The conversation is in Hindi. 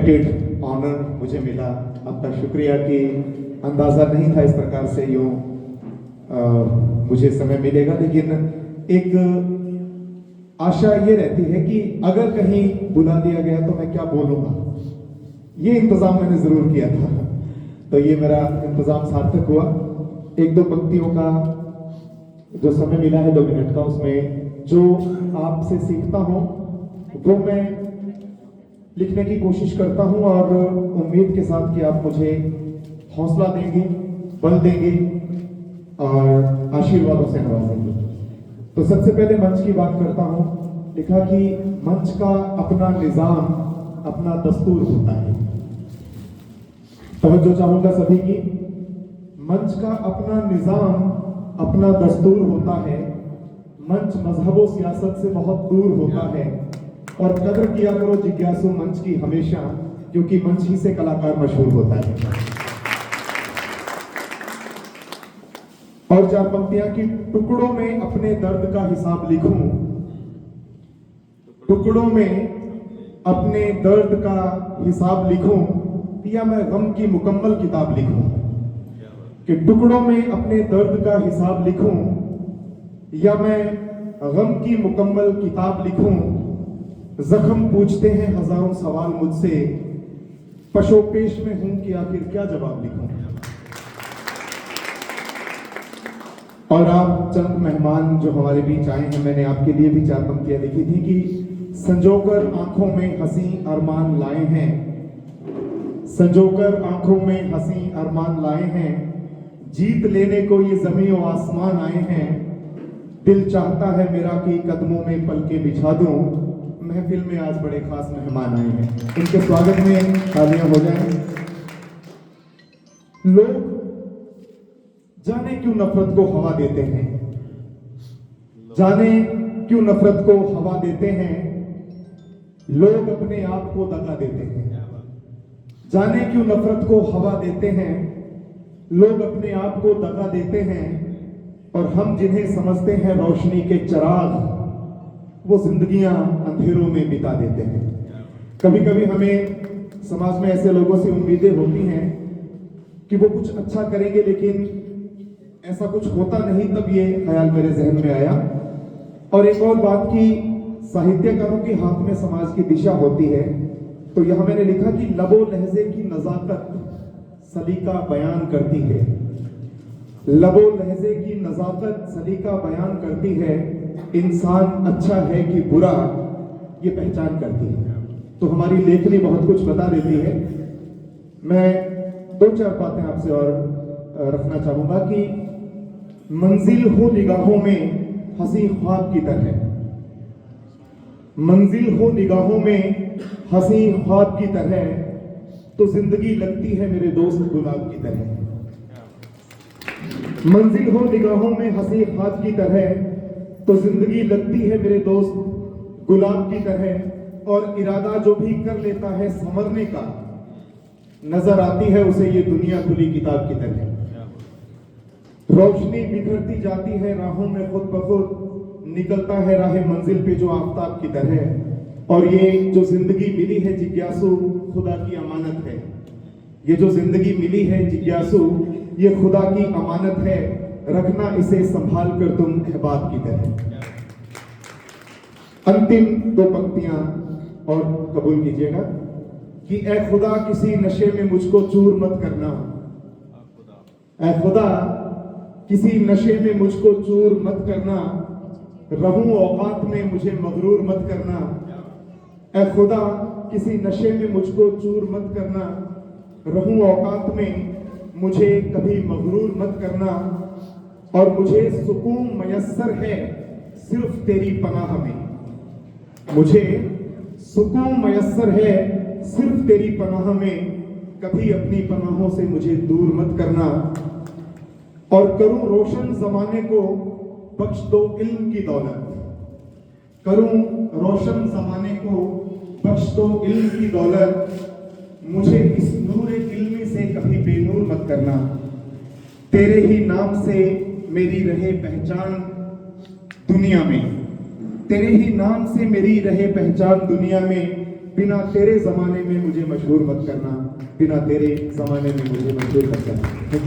अनएक्सपेक्टेड ऑनर मुझे मिला। आपका शुक्रिया कि अंदाज़ा नहीं था इस प्रकार से यूँ मुझे समय मिलेगा, लेकिन एक आशा ये रहती है कि अगर कहीं बुला दिया गया तो मैं क्या बोलूँगा, ये इंतज़ाम मैंने ज़रूर किया था। तो ये मेरा इंतज़ाम सार्थक हुआ। एक दो पंक्तियों का जो समय मिला है 2 मिनट का, उसमें जो आपसे सीखता हूँ वो मैं लिखने की कोशिश करता हूँ और उम्मीद के साथ कि आप मुझे हौसला देंगे, बल देंगे और आशीर्वादों से नवाजेंगे। तो सबसे पहले मंच की बात करता हूँ। लिखा कि मंच का अपना निजाम, अपना दस्तूर होता है। तवज्जो चाहूंगा सभी की। मंच का अपना निजाम, अपना दस्तूर होता है। मंच मजहब व सियासत से बहुत दूर होता है और कदर किया करो जिज्ञासु मंच की हमेशा, क्योंकि मंच ही से कलाकार मशहूर होता है। और 4 पंक्तियां कि टुकड़ों में अपने दर्द का हिसाब लिखूं, टुकड़ों में अपने दर्द का हिसाब लिखूं, या मैं गम की मुकम्मल किताब लिखूं। कि टुकड़ों में अपने दर्द का हिसाब लिखूं या मैं गम की मुकम्मल किताब लिखूं। जख्म पूछते हैं हजारों सवाल मुझसे, पशोपेश में हूं कि आखिर क्या जवाब लिखूं। और आप चंद मेहमान जो हमारे बीच आए हैं, मैंने आपके लिए भी 4 पंक्तियां लिखी थी कि संजोकर आंखों में हंसी अरमान लाए हैं, संजोकर आंखों में हंसी अरमान लाए हैं, जीत लेने को ये जमीन और आसमान आए हैं। दिल चाहता है मेरा कि कदमों में पलके बिछा दूं। महफिल में आज बड़े खास मेहमान आए हैं, इनके स्वागत में तालियां हो जाएं। लोग जाने क्यों नफरत को हवा देते हैं, जाने क्यों नफरत को हवा देते हैं। लोग अपने आप को दगा देते हैं। जाने क्यों नफरत को हवा देते हैं, लोग अपने आप को दगा देते हैं। और हम जिन्हें समझते हैं रोशनी के चिराग, वो जिंदगियां अंधेरों में बिता देते हैं। कभी कभी हमें समाज में ऐसे लोगों से उम्मीदें होती हैं कि वो कुछ अच्छा करेंगे, लेकिन ऐसा कुछ होता नहीं। तब ये ख्याल मेरे जहन में आया। और एक और बात कि साहित्यकारों के हाथ में समाज की दिशा होती है। तो यहां मैंने लिखा कि लबो लहजे की नजाकत सलीका बयान करती है, लबो लहजे की नजाकत सलीका बयान करती है। इंसान अच्छा है कि बुरा ये पहचान करती है। तो हमारी लेखनी बहुत कुछ बता देती है। मैं 2-4 बातें आपसे और रखना चाहूंगा कि मंजिल हो निगाहों में हंसी ख्वाब की तरह, मंजिल हो निगाहों में हंसी ख्वाब की तरह, तो जिंदगी लगती है मेरे दोस्त गुलाब की तरह। मंजिल हो निगाहों में हंसी ख्वाब की तरह, तो जिंदगी लगती है मेरे दोस्त गुलाब की तरह। और इरादा जो भी कर लेता है संवरने का, नजर आती है उसे ये दुनिया खुली किताब की तरह। रोशनी बिखरती जाती है राहों में, खुद ब खुद निकलता है राह मंजिल पे जो आफताब की तरह। और ये जो जिंदगी मिली है जिज्ञासु, खुदा की अमानत है। ये जो जिंदगी मिली है जिज्ञासु, ये खुदा की अमानत है। रखना इसे संभाल कर तुम अहबाब की तरह। अंतिम 2 पंक्तियां और कबूल कीजिएगा कि ए खुदा किसी नशे में मुझको चूर मत करना, ए खुदा किसी नशे में मुझको चूर मत करना। रहूं औकात में मुझे मगरूर मत करना। ए खुदा किसी नशे में मुझको चूर मत करना। रहूं औकात में मुझे कभी मगरूर मत करना। और मुझे सुकून मयस्सर है सिर्फ तेरी पनाह में, मुझे सुकून मयस्सर है सिर्फ तेरी पनाह में। कभी अपनी पनाहों से मुझे दूर मत करना। और करूं रोशन जमाने को बख्श दो इल्म की दौलत, करूं रोशन जमाने को बख्श दो इल्म की दौलत। मुझे इस नूर इल्मी से कभी बेनूर मत करना। तेरे ही नाम से मेरी रहे पहचान दुनिया में, तेरे ही नाम से मेरी रहे पहचान दुनिया में। बिना तेरे जमाने में मुझे मशहूर मत करना, बिना तेरे जमाने में मुझे मशहूर मत करना।